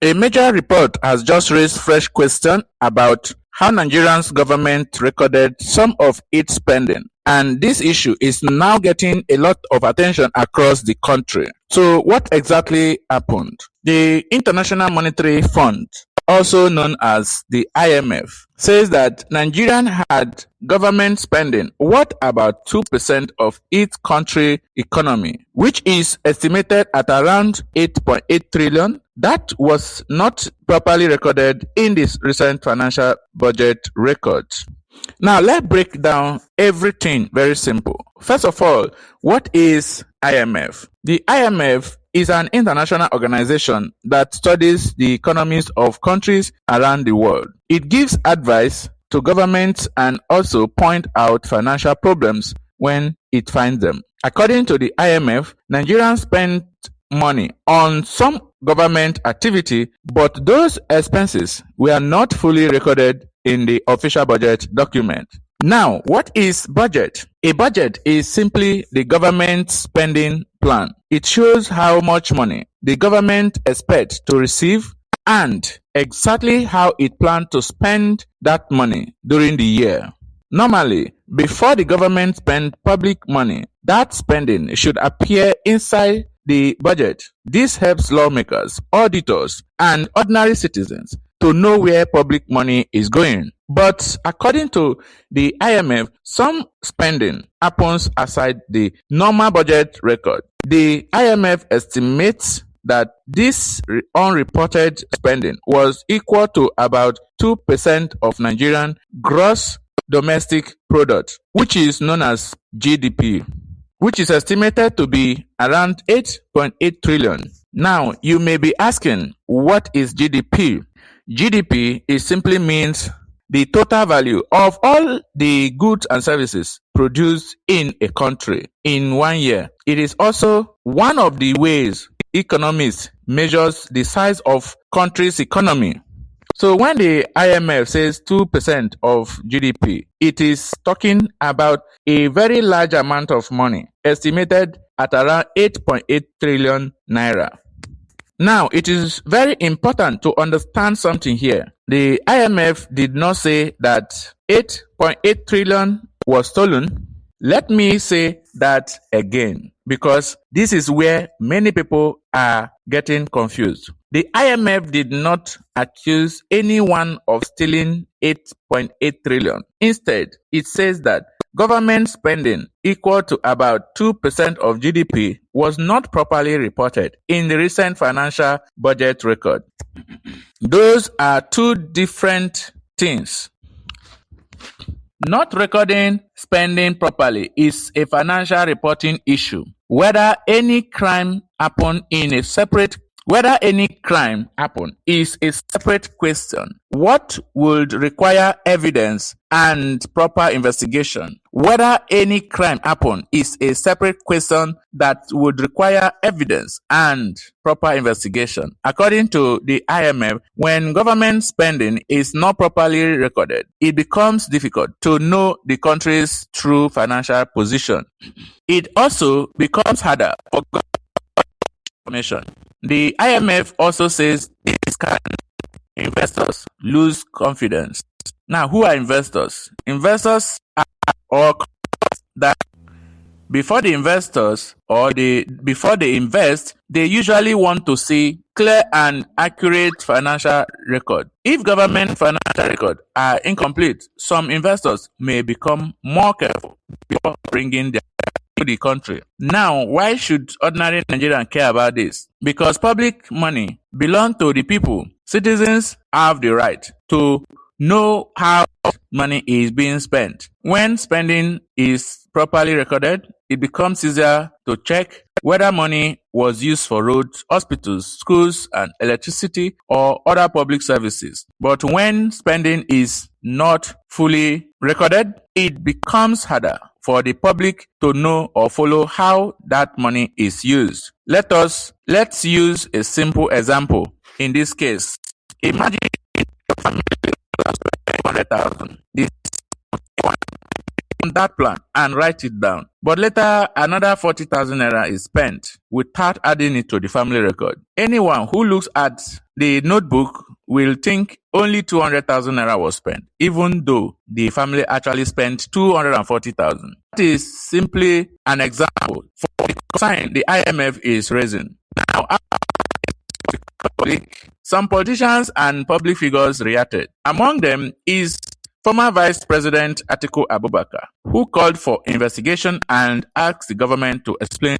A major report has just raised fresh questions about how Nigeria's government recorded some of its spending, and this issue is now getting a lot of attention across the country. So what exactly happened? The International Monetary Fund, also known as the IMF, says that Nigeria had government spending worth about 2% of its country economy, which is estimated at around 8.8 trillion. That was not properly recorded in this recent financial budget record. Now, let's break down everything very simple. First of all, what is IMF? The IMF is an international organization that studies the economies of countries around the world. It gives advice to governments and also point out financial problems when it finds them. According to the IMF, Nigerians spend money on some government activity, but those expenses were not fully recorded in the official budget document. Now, what is budget? A budget is simply the government's spending plan. It shows how much money the government expects to receive and exactly how it plans to spend that money during the year. Normally, before the government spends public money, that spending should appear inside the budget. This helps lawmakers, auditors, and ordinary citizens to know where public money is going. But according to the IMF, some spending happens outside the normal budget record. The IMF estimates that this unreported spending was equal to about 2% of Nigerian gross domestic product, which is known as GDP, which is estimated to be around 8.8 trillion. Now, you may be asking, what is GDP? GDP simply means the total value of all the goods and services produced in a country in 1 year. It is also one of the ways economists measures the size of country's economy. So when the IMF says 2% of GDP, it is talking about a very large amount of money, estimated at around 8.8 trillion naira. Now, it is very important to understand something here. The IMF did not say that 8.8 trillion was stolen. Let me say that again, because this is where many people are getting confused. The IMF did not accuse anyone of stealing 8.8 trillion. Instead, it says that government spending equal to about 2% of GDP was not properly reported in the recent financial budget record. Those are two different things. Not recording spending properly is a financial reporting issue. Whether any crime happened is a separate question. What would require evidence and proper investigation? Whether any crime happened is a separate question that would require evidence and proper investigation. According to the IMF, when government spending is not properly recorded, it becomes difficult to know the country's true financial position. It also becomes harder for information. The IMF also says this can investors lose confidence. Now, who are investors? Investors are all that before they invest, they usually want to see clear and accurate financial record. If government financial records are incomplete, some investors may become more careful before bringing their to the country. Now, why should ordinary Nigerians care about this? Because public money belongs to the people. Citizens have the right to know how money is being spent. When spending is properly recorded, it becomes easier to check whether money was used for roads, hospitals, schools, and electricity or other public services. But when spending is not fully recorded, it becomes harder for the public to know or follow how that money is used. Let's use a simple example. In this case, imagine a family of 100,000. This that plan and write it down. But later, another 40,000 naira is spent without adding it to the family record. Anyone who looks at the notebook will think only 200,000 naira was spent, even though the family actually spent 240,000. That is simply an example for the concern the IMF is raising. Now, some politicians and public figures reacted. Among them is former Vice President Atiku Abubakar, who called for investigation and asked the government to explain